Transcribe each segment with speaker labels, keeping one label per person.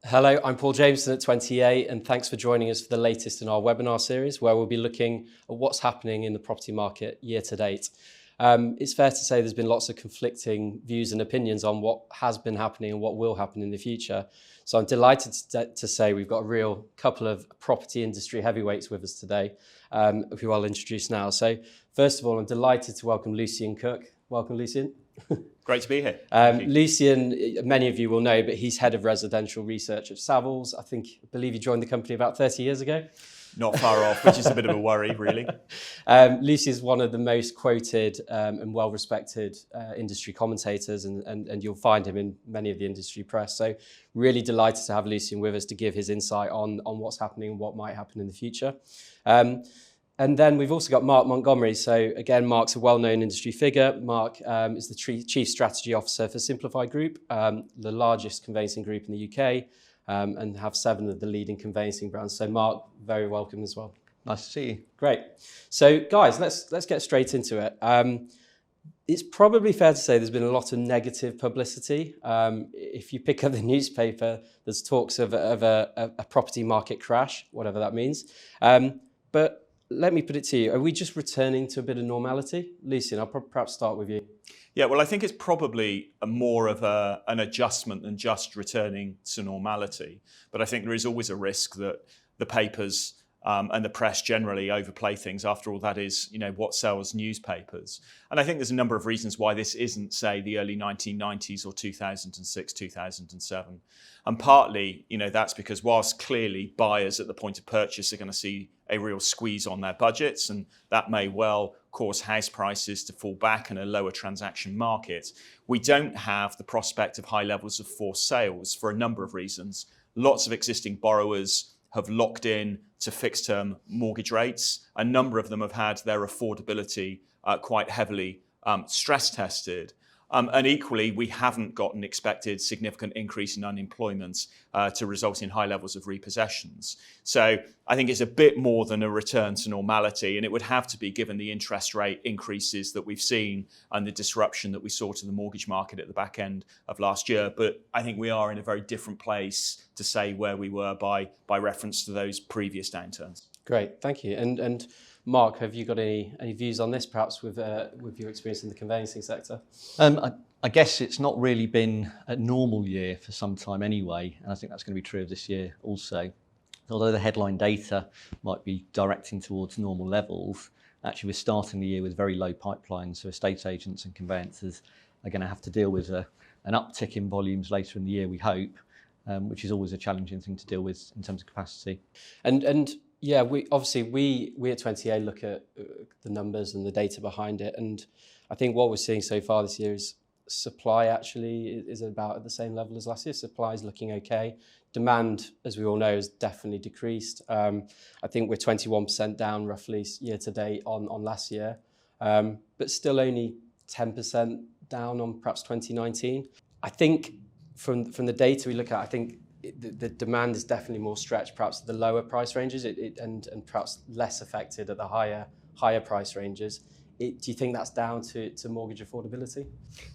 Speaker 1: Hello, I'm Paul Jameson at TwentyEA, and thanks for joining us for the latest in our webinar series, where we'll be looking at what's happening in the property market year to date. It's fair to say there's been lots of conflicting views and opinions on what has been happening and what will happen in the future. So I'm delighted to say we've got a real couple of property industry heavyweights with us today, who I'll introduce now. So first of all, I'm delighted to welcome Lucian Cook. Welcome, Lucian.
Speaker 2: Great to be here.
Speaker 1: Lucian, many of you will know, but he's head of residential research at Savills. I believe he joined the company about 30 years ago.
Speaker 2: Not far off, which is a bit of a worry, really.
Speaker 1: Lucy is one of the most quoted and well-respected industry commentators, and you'll find him in many of the industry press. So really delighted to have Lucian with us to give his insight on what's happening and what might happen in the future. And then we've also got Mark Montgomery. So again, Mark's a well-known industry figure. Mark is the Chief Strategy Officer for Simplify Group, the largest conveyancing group in the UK, and have 7 of the leading conveyancing brands. So Mark, very welcome as well.
Speaker 3: Nice to see you.
Speaker 1: Great. So guys, let's get straight into it. It's probably fair to say there's been a lot of negative publicity. If you pick up the newspaper, there's talks of a property market crash, whatever that means. But let me put it to you, are we just returning to a bit of normality? Lucian, I'll perhaps start with you.
Speaker 2: Yeah, well, I think it's probably more of an adjustment than just returning to normality. But I think there is always a risk that the papers and the press generally overplay things. After all, that is, what sells newspapers. And I think there's a number of reasons why this isn't, say, the early 1990s or 2006, 2007. And partly, that's because whilst clearly buyers at the point of purchase are going to see a real squeeze on their budgets, and that may well cause house prices to fall back in a lower transaction market, we don't have the prospect of high levels of forced sales for a number of reasons. Lots of existing borrowers have locked in to fixed-term mortgage rates. A number of them have had their affordability quite heavily stress tested. And equally, we haven't got an expected significant increase in unemployment to result in high levels of repossessions. So I think it's a bit more than a return to normality, and it would have to be given the interest rate increases that we've seen and the disruption that we saw to the mortgage market at the back end of last year. But I think we are in a very different place to say where we were by reference to those previous downturns.
Speaker 1: Great, thank you. And Mark, have you got any views on this, perhaps with your experience in the conveyancing sector?
Speaker 3: I guess it's not really been a normal year for some time anyway, and I think that's going to be true of this year also. Although the headline data might be directing towards normal levels, actually we're starting the year with very low pipelines, so estate agents and conveyancers are going to have to deal with an uptick in volumes later in the year, we hope, which is always a challenging thing to deal with in terms of capacity.
Speaker 1: And yeah, we at TwentyEA look at the numbers and the data behind it, and I think what we're seeing so far this year is supply actually is about at the same level as last year. Supply is looking okay. Demand, as we all know, has definitely decreased. I think we're 21% down roughly year to date on last year, but still only 10% down on perhaps 2019. I think from the data we look at, I think the demand is definitely more stretched, perhaps at the lower price ranges, and perhaps less affected at the higher price ranges. Do you think that's down to mortgage affordability?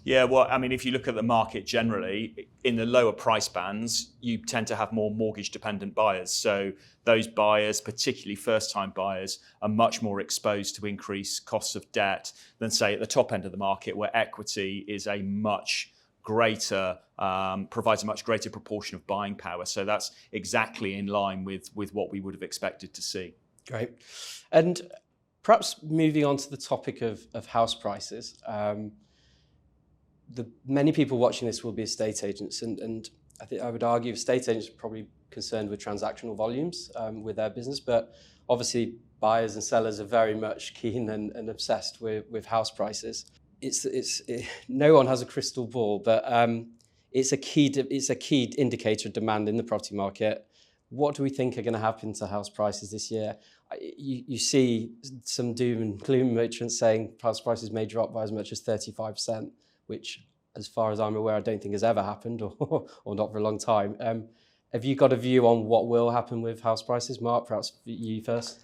Speaker 2: Yeah, well, I mean, if you look at the market generally, in the lower price bands, you tend to have more mortgage-dependent buyers. So those buyers, particularly first-time buyers, are much more exposed to increased costs of debt than, say, at the top end of the market, where equity is a much greater, provides a much greater proportion of buying power. So that's exactly in line with what we would have expected to see.
Speaker 1: Great. And perhaps moving on to the topic of house prices, many people watching this will be estate agents, and I think I would argue estate agents are probably concerned with transactional volumes with their business, but obviously buyers and sellers are very much keen and obsessed with house prices. No one has a crystal ball, but it's a key indicator of demand in the property market. What do we think are going to happen to house prices this year? You see some doom and gloom merchants saying house prices may drop by as much as 35%, which, as far as I'm aware, I don't think has ever happened or not for a long time. Have you got a view on what will happen with house prices? Mark, perhaps you first.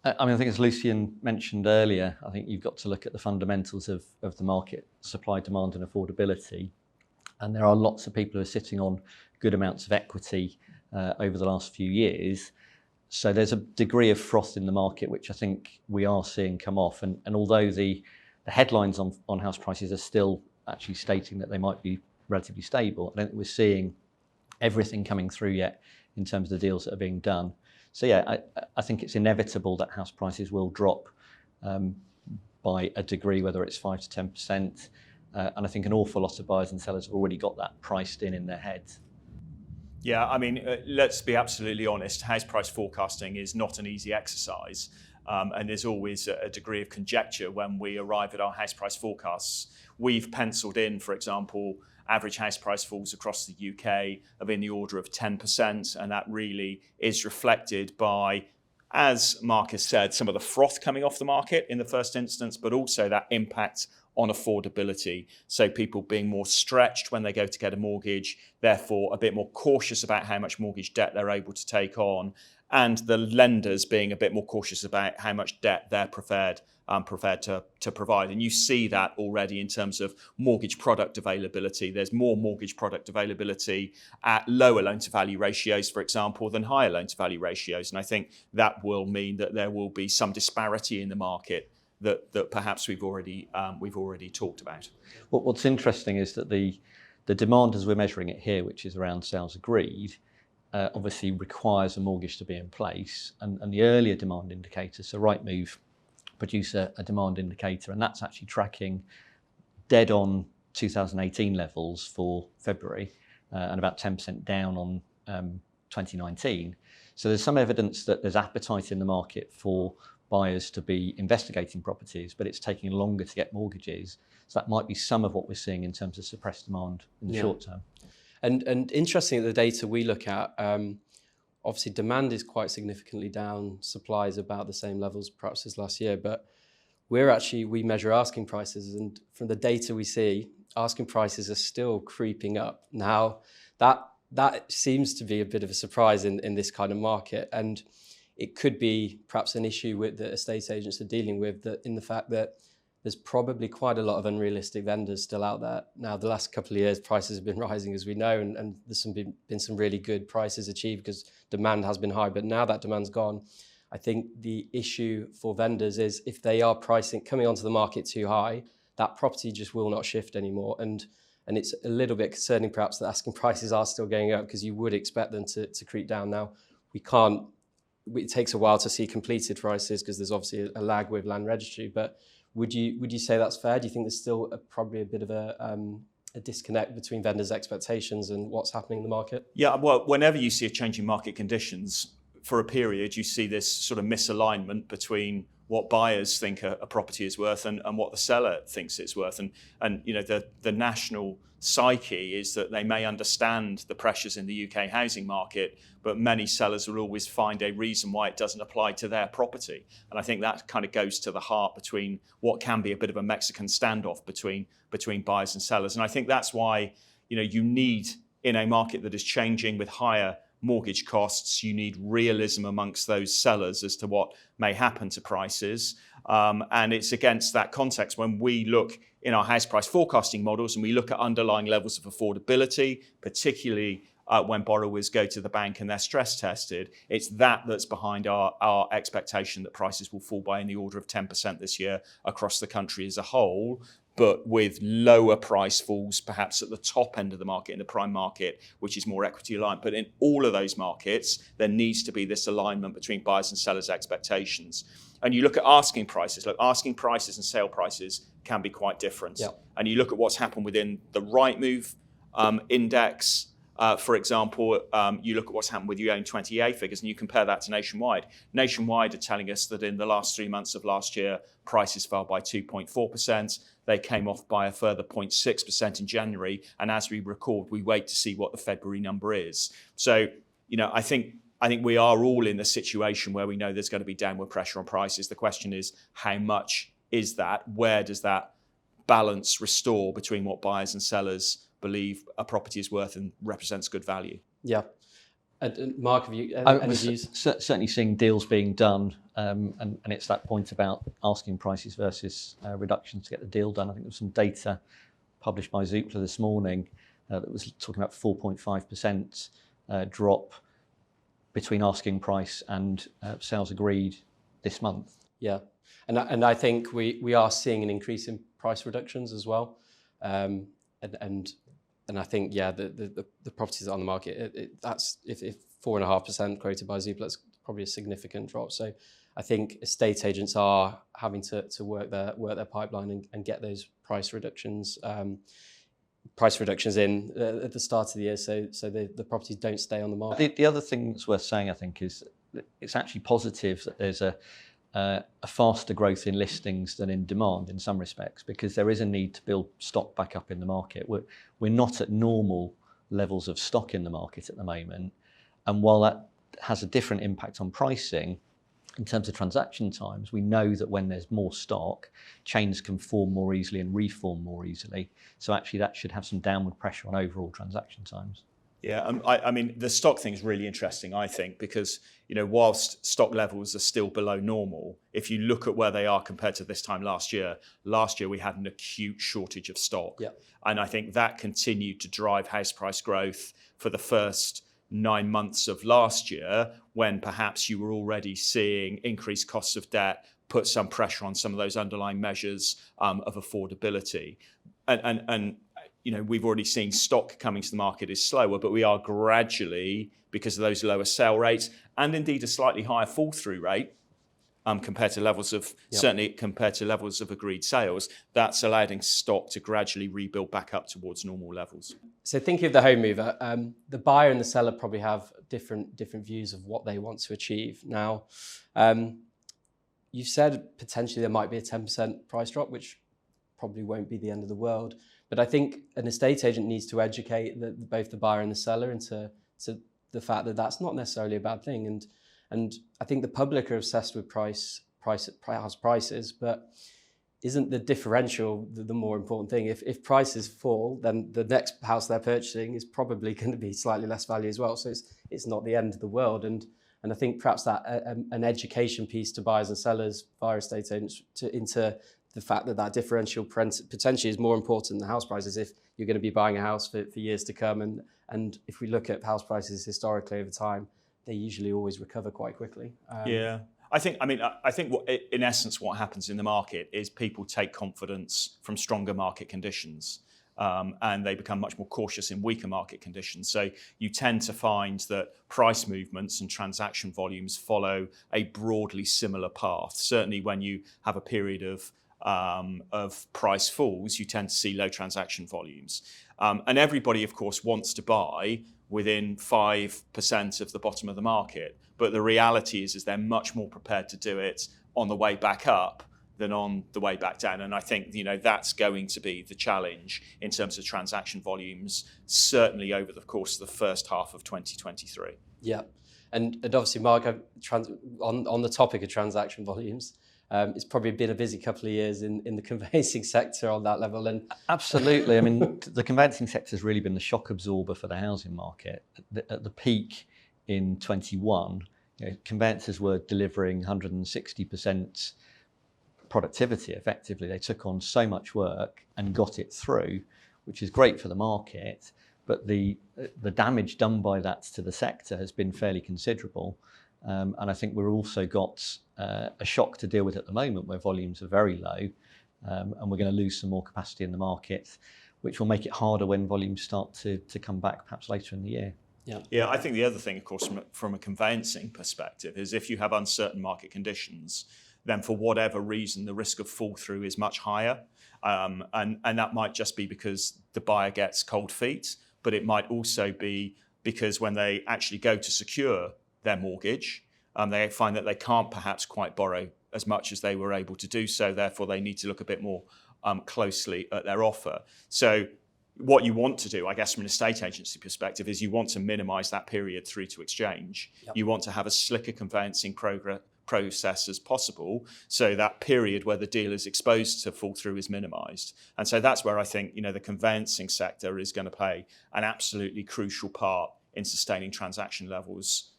Speaker 3: I mean, I think as Lucian mentioned earlier, I think you've got to look at the fundamentals of the market, supply, demand and affordability. and there are lots of people who are sitting on good amounts of equity over the last few years. So there's a degree of froth in the market, which I think we are seeing come off. And although the headlines on house prices are still actually stating that they might be relatively stable, I don't think we're seeing everything coming through yet in terms of the deals that are being done. So yeah, I think it's inevitable that house prices will drop by a degree, whether it's 5 to 10%. And I think an awful lot of buyers and sellers have already got that priced in their heads.
Speaker 2: Yeah, I mean, let's be absolutely honest. House price forecasting is not an easy exercise. And there's always a degree of conjecture when we arrive at our house price forecasts. We've penciled in, for example, average house price falls across the UK of in the order of 10%. And that really is reflected by, as Mark has said, some of the froth coming off the market in the first instance, but also that impact on affordability. So people being more stretched when they go to get a mortgage, therefore a bit more cautious about how much mortgage debt they're able to take on, and the lenders being a bit more cautious about how much debt they're prepared to provide. And you see that already in terms of mortgage product availability. There's more mortgage product availability at lower loan-to-value ratios, for example, than higher loan-to-value ratios. And I think that will mean that there will be some disparity in the market that perhaps we've already talked about.
Speaker 3: What's interesting is that the demand as we're measuring it here, which is around sales agreed, obviously requires a mortgage to be in place. And the earlier demand indicator, so Rightmove produce a demand indicator, and that's actually tracking dead on 2018 levels for February and about 10% down on 2019. So there's some evidence that there's appetite in the market for buyers to be investigating properties, but it's taking longer to get mortgages. So that might be some of what we're seeing in terms of suppressed demand in the short term.
Speaker 1: And interesting, the data we look at, obviously demand is quite significantly down, supply is about the same levels perhaps as last year, but we measure asking prices, and from the data we see, asking prices are still creeping up. Now, that seems to be a bit of a surprise in this kind of market, and it could be perhaps an issue with the estate agents are dealing with, that in the fact that there's probably quite a lot of unrealistic vendors still out there. Now, the last couple of years, prices have been rising, as we know, and there's been some really good prices achieved because demand has been high. But now that demand's gone, I think the issue for vendors is if they are coming onto the market too high, that property just will not shift anymore. And it's a little bit concerning, perhaps, that asking prices are still going up, because you would expect them to creep down. Now, it takes a while to see completed prices because there's obviously a lag with land registry, but would you say that's fair? Do you think there's still probably a bit of a disconnect between vendors' expectations and what's happening in the market?
Speaker 2: Yeah, well, whenever you see a change in market conditions, for a period, you see this sort of misalignment between what buyers think a property is worth and what the seller thinks it's worth. And you know, the national psyche is that they may understand the pressures in the UK housing market, but many sellers will always find a reason why it doesn't apply to their property. And I think that kind of goes to the heart between what can be a bit of a Mexican standoff between buyers and sellers. And I think that's why, you know, you need, in a market that is changing with higher mortgage costs, you need realism amongst those sellers as to what may happen to prices. And it's against that context when we look in our house price forecasting models and we look at underlying levels of affordability, particularly when borrowers go to the bank and they're stress tested, it's that's behind our expectation that prices will fall by in the order of 10% this year across the country as a whole, but with lower price falls perhaps at the top end of the market, in the prime market, which is more equity aligned. But in all of those markets, there needs to be this alignment between buyers and sellers' expectations. And you look at asking prices. Look, asking prices and sale prices can be quite different. Yep. And you look at what's happened within the Rightmove index. For example, you look at what's happened with your own TwentyEA figures and you compare that to Nationwide. Nationwide are telling us that in the last 3 months of last year, prices fell by 2.4%. They came off by a further 0.6% in January. And as we record, we wait to see what the February number is. So, you know, I think we are all in the situation where we know there's going to be downward pressure on prices. The question is, how much is that? Where does that balance restore between what buyers and sellers believe a property is worth and represents good value?
Speaker 1: Yeah. Mark, have you any views?
Speaker 3: Certainly seeing deals being done, and it's that point about asking prices versus reductions to get the deal done. I think there's some data published by Zoopla this morning that was talking about 4.5% drop between asking price and sales agreed this month.
Speaker 1: Yeah, and I think we are seeing an increase in price reductions as well, and I think the properties on the market that's if 4.5% quoted by Zoopla, that's probably a significant drop. So I think estate agents are having to work their pipeline and get those price reductions in at the start of the year, so the properties don't stay on the market.
Speaker 3: The other thing that's worth saying, I think, is that it's actually positive that there's a faster growth in listings than in demand in some respects, because there is a need to build stock back up in the market. We're not at normal levels of stock in the market at the moment, and while that has a different impact on pricing, in terms of transaction times, we know that when there's more stock, chains can form more easily and reform more easily. So actually that should have some downward pressure on overall transaction times.
Speaker 2: Yeah, I mean, the stock thing is really interesting, I think, because, whilst stock levels are still below normal, if you look at where they are compared to this time last year we had an acute shortage of stock.
Speaker 1: Yeah.
Speaker 2: And I think that continued to drive house price growth for the first 9 months of last year, when perhaps you were already seeing increased costs of debt put some pressure on some of those underlying measures of affordability. And we've already seen stock coming to the market is slower, but we are gradually, because of those lower sale rates and indeed a slightly higher fall through rate compared to levels of certainly compared to levels of agreed sales, that's allowing stock to gradually rebuild back up towards normal levels.
Speaker 1: So thinking of the home mover, the buyer and the seller probably have different views of what they want to achieve. Now, you've said potentially there might be a 10% price drop, which probably won't be the end of the world. But I think an estate agent needs to educate both the buyer and the seller into the fact that that's not necessarily a bad thing. And I think the public are obsessed with house prices, but isn't the differential the more important thing? If prices fall, then the next house they're purchasing is probably going to be slightly less value as well. So it's not the end of the world. And I think perhaps that an education piece to buyers and sellers via estate agents into the fact that differential potentially is more important than house prices if you're going to be buying a house for years to come. And if we look at house prices historically over time, they usually always recover quite quickly.
Speaker 2: I think in essence what happens in the market is people take confidence from stronger market conditions, and they become much more cautious in weaker market conditions. So you tend to find that price movements and transaction volumes follow a broadly similar path. Certainly when you have a period of price falls, you tend to see low transaction volumes. And everybody, of course, wants to buy within 5% of the bottom of the market. But the reality is they're much more prepared to do it on the way back up than on the way back down. And I think, that's going to be the challenge in terms of transaction volumes, certainly over the course of the first half of 2023.
Speaker 1: Yeah. And obviously, Mark, on the topic of transaction volumes, it's probably been a busy couple of years in the conveyancing sector on that level. And
Speaker 3: absolutely. I mean, the conveyancing sector has really been the shock absorber for the housing market. At the peak in 21, conveyancers were delivering 160% productivity effectively. They took on so much work and got it through, which is great for the market. But the damage done by that to the sector has been fairly considerable. And I think we've also got a shock to deal with at the moment where volumes are very low, and we're going to lose some more capacity in the market, which will make it harder when volumes start to come back perhaps later in the year.
Speaker 2: Yeah, I think the other thing, of course, from a conveyancing perspective is if you have uncertain market conditions, then for whatever reason, the risk of fall through is much higher. And that might just be because the buyer gets cold feet, but it might also be because when they actually go to secure their mortgage, they find that they can't perhaps quite borrow as much as they were able to do so. Therefore, they need to look a bit more closely at their offer. So what you want to do, I guess, from an estate agency perspective, is you want to minimise that period through to exchange. Yep. You want to have a slicker conveyancing process as possible, so that period where the deal is exposed to fall through is minimised. And so that's where I think the conveyancing sector is going to play an absolutely crucial part in sustaining transaction levels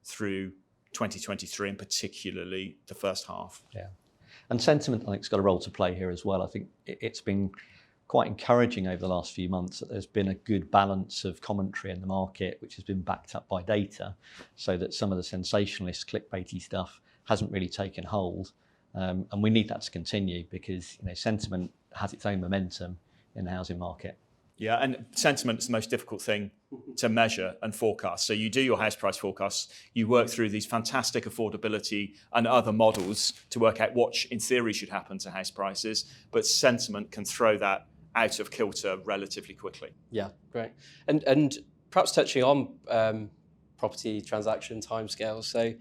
Speaker 2: through 2023 and particularly the first half.
Speaker 3: Yeah, and sentiment I think has got a role to play here as well. I think it's been quite encouraging over the last few months that there's been a good balance of commentary in the market, which has been backed up by data, so that some of the sensationalist, clickbaity stuff hasn't really taken hold. And we need that to continue because sentiment has its own momentum in the housing market.
Speaker 2: Yeah, and sentiment is the most difficult thing to measure and forecast. So you do your house price forecasts, you work through these fantastic affordability and other models to work out what in theory should happen to house prices, but sentiment can throw that out of kilter relatively quickly.
Speaker 1: Yeah, great. And perhaps touching on property transaction timescales. So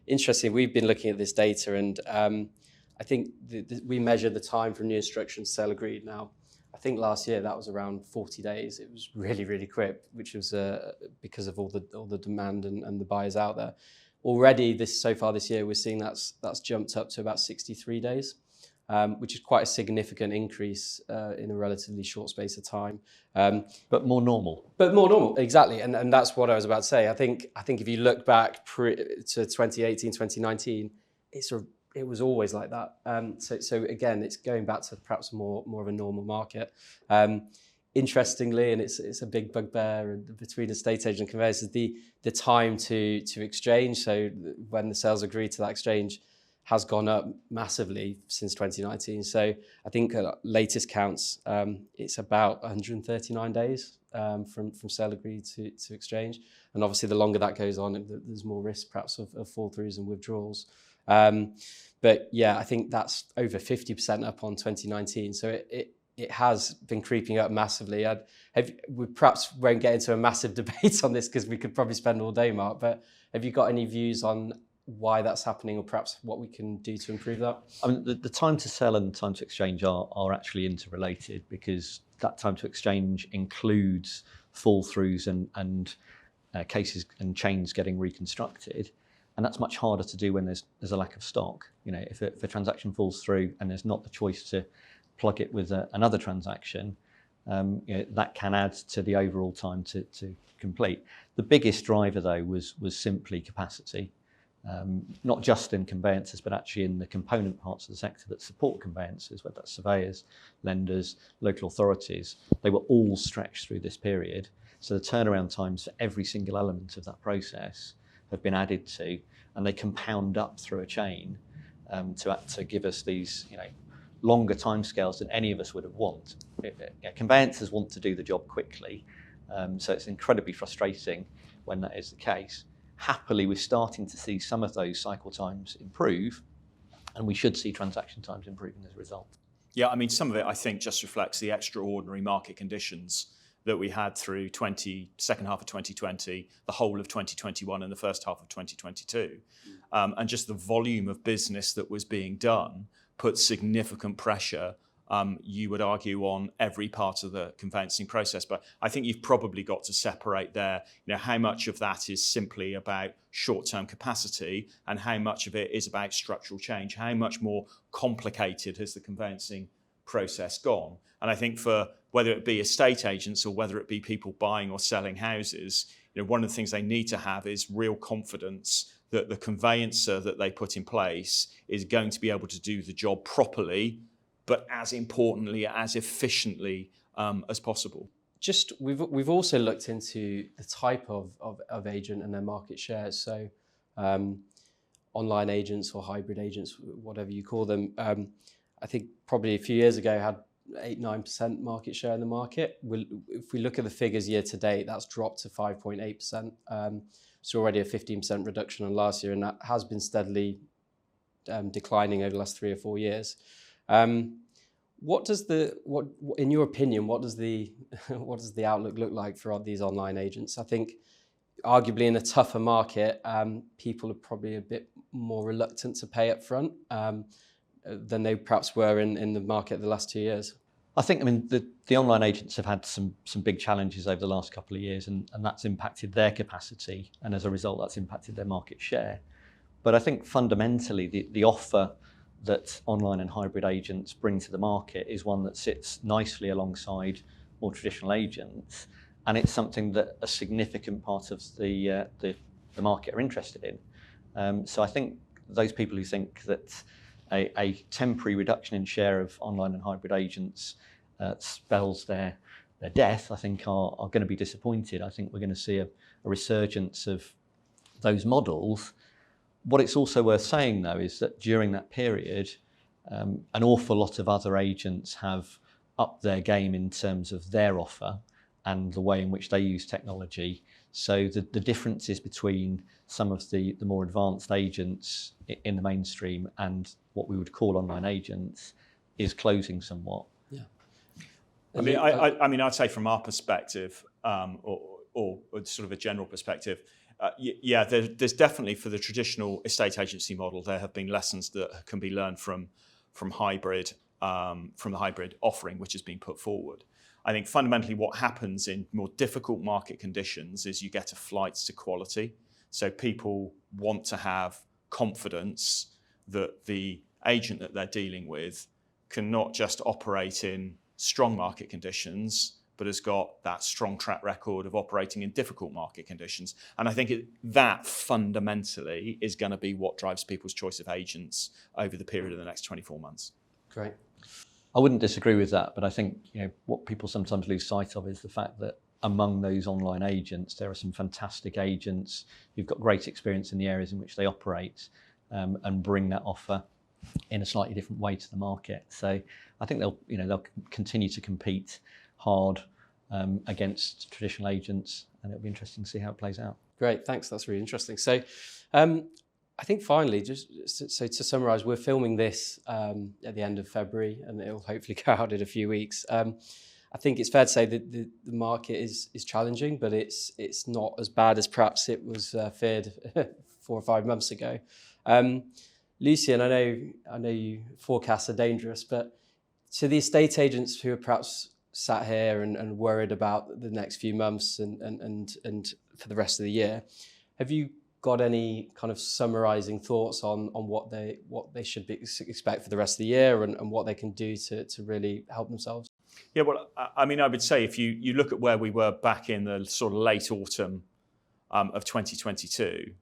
Speaker 1: interesting, we've been looking at this data, and I think we measure the time from new instruction to sale agreed now. I think last year that was around 40 days. It was really, really quick, which was because of all the demand and the buyers out there. Already so far this year, we're seeing that's jumped up to about 63 days, which is quite a significant increase in a relatively short space of time.
Speaker 3: But more normal.
Speaker 1: But more normal, exactly. And that's what I was about to say. I think if you look back to 2018, 2019, it was always like that. So again, it's going back to perhaps more of a normal market. Interestingly, and it's a big bugbear between estate agent and conveyancers, the time to exchange. So when the sales agree to that exchange has gone up massively since 2019. So I think latest counts, it's about 139 days from sale agreed to exchange. And obviously, the longer that goes on, there's more risk perhaps of fall throughs and withdrawals. But yeah, I think that's over 50% up on 2019. So it has been creeping up massively. We perhaps won't get into a massive debate on this because we could probably spend all day, Mark, but have you got any views on why that's happening or perhaps what we can do to improve that?
Speaker 3: I mean, the time to sell and the time to exchange are actually interrelated, because that time to exchange includes fall throughs and cases and chains getting reconstructed. And that's much harder to do when there's a lack of stock. If a transaction falls through and there's not the choice to plug it with another transaction, that can add to the overall time to complete. The biggest driver, though, was simply capacity, not just in conveyancers, but actually in the component parts of the sector that support conveyancers, whether that's surveyors, lenders, local authorities. They were all stretched through this period. So the turnaround times for every single element of that process have been added to, and they compound up through a chain to give us these longer timescales than any of us would have want. Conveyancers want to do the job quickly, so it's incredibly frustrating when that is the case. Happily, we're starting to see some of those cycle times improve, and we should see transaction times improving as a result.
Speaker 2: Yeah, I mean, some of it I think just reflects the extraordinary market conditions that we had through second half of 2020, the whole of 2021 and the first half of 2022. And just the volume of business that was being done put significant pressure, you would argue, on every part of the conveyancing process. But I think you've probably got to separate there, how much of that is simply about short-term capacity and how much of it is about structural change. How much more complicated has the conveyancing process gone? And I think for whether it be estate agents or whether it be people buying or selling houses, one of the things they need to have is real confidence that the conveyancer that they put in place is going to be able to do the job properly, but as importantly, as efficiently as possible.
Speaker 1: Just we've also looked into the type of agent and their market shares. So online agents or hybrid agents, whatever you call them, I think probably a few years ago had 8-9% market share in the market. If we look at the figures year to date, that's dropped to 5.8%. It's already a 15% reduction on last year, and that has been steadily declining over the last 3 or 4 years. What in your opinion, what does the outlook look like for these online agents? I think arguably in a tougher market, people are probably a bit more reluctant to pay up front than they perhaps were in the market the last 2 years.
Speaker 3: I think, the online agents have had some big challenges over the last couple of years, and that's impacted their capacity, and as a result, that's impacted their market share. But I think fundamentally, the offer that online and hybrid agents bring to the market is one that sits nicely alongside more traditional agents, and it's something that a significant part of the market are interested in. So I think those people who think that a temporary reduction in share of online and hybrid agents spells their death, I think are going to be disappointed. I think we're going to see a resurgence of those models. What it's also worth saying, though, is that during that period, an awful lot of other agents have upped their game in terms of their offer and the way in which they use technology. So the differences between some of the more advanced agents in the mainstream and what we would call online agents is closing somewhat.
Speaker 1: Yeah.
Speaker 2: I mean, I'd say from our perspective, or sort of a general perspective, there's definitely, for the traditional estate agency model, there have been lessons that can be learned from the hybrid offering which has been put forward. I think fundamentally what happens in more difficult market conditions is you get a flight to quality. So people want to have confidence that the agent that they're dealing with can not just operate in strong market conditions, but has got that strong track record of operating in difficult market conditions. And I think that fundamentally is going to be what drives people's choice of agents over the period of the next 24 months.
Speaker 1: Great.
Speaker 3: I wouldn't disagree with that, but I think what people sometimes lose sight of is the fact that among those online agents, there are some fantastic agents who've got great experience in the areas in which they operate and bring that offer in a slightly different way to the market. So I think they'll continue to compete hard against traditional agents, and it'll be interesting to see how it plays out.
Speaker 1: Great, thanks. That's really interesting. So I think finally, just so to summarise, we're filming this at the end of February, and it'll hopefully go out in a few weeks. I think it's fair to say that the market is challenging, but it's not as bad as perhaps it was feared 4 or 5 months ago. Lucian, I know you forecasts are dangerous, but to the estate agents who are perhaps sat here and worried about the next few months and for the rest of the year, have you got any kind of summarising thoughts on what they should expect for the rest of the year and what they can do to really help themselves?
Speaker 2: Yeah, well, I mean, I would say if you look at where we were back in the sort of late autumn of 2022,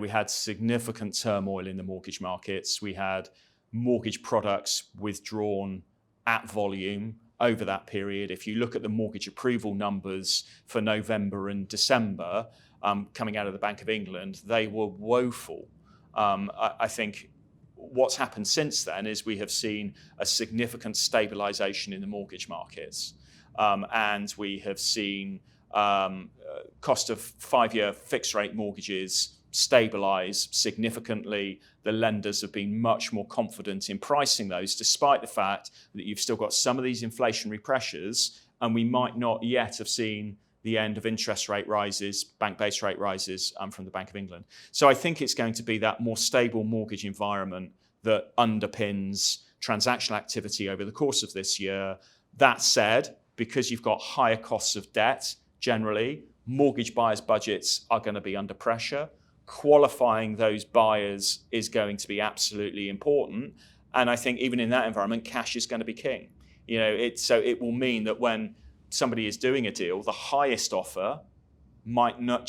Speaker 2: we had significant turmoil in the mortgage markets. We had mortgage products withdrawn at volume over that period. If you look at the mortgage approval numbers for November and December coming out of the Bank of England, they were woeful. I think what's happened since then is we have seen a significant stabilisation in the mortgage markets, and we have seen cost of 5-year fixed rate mortgages stabilise significantly. The lenders have been much more confident in pricing those, despite the fact that you've still got some of these inflationary pressures, and we might not yet have seen the end of interest rate rises, bank base rate rises from the Bank of England. So I think it's going to be that more stable mortgage environment that underpins transactional activity over the course of this year. That said, because you've got higher costs of debt, generally, mortgage buyers' budgets are going to be under pressure. Qualifying those buyers is going to be absolutely important. And I think even in that environment, cash is going to be king. So it will mean that when somebody is doing a deal, the highest offer might not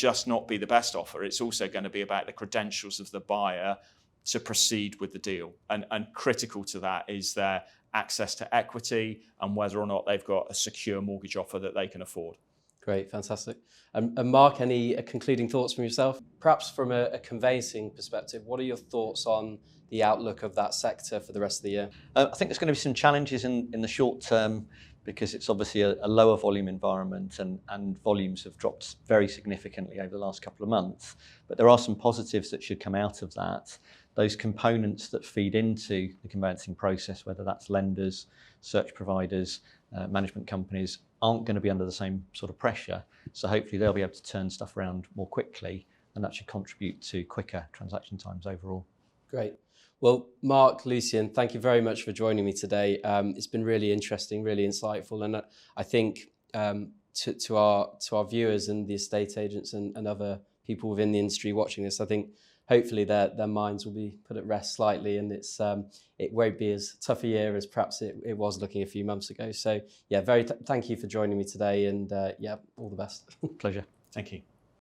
Speaker 2: be the best offer. It's also going to be about the credentials of the buyer to proceed with the deal. And critical to that is their access to equity and whether or not they've got a secure mortgage offer that they can afford.
Speaker 1: Great, fantastic. And Mark, any concluding thoughts from yourself? Perhaps from a conveyancing perspective, what are your thoughts on the outlook of that sector for the rest of the year?
Speaker 3: I think there's going to be some challenges in the short term because it's obviously a lower volume environment and volumes have dropped very significantly over the last couple of months. But there are some positives that should come out of that. Those components that feed into the conveyancing process, whether that's lenders, search providers, management companies, aren't going to be under the same sort of pressure. So hopefully they'll be able to turn stuff around more quickly, and that should contribute to quicker transaction times overall.
Speaker 1: Great. Well, Mark, Lucian, thank you very much for joining me today. It's been really interesting, really insightful, and I think to our viewers and the estate agents and other people within the industry watching this, I think hopefully their minds will be put at rest slightly, and it won't be as tough a year as perhaps it was looking a few months ago. So yeah, thank you for joining me today, and all the best.
Speaker 3: Pleasure.
Speaker 2: Thank you.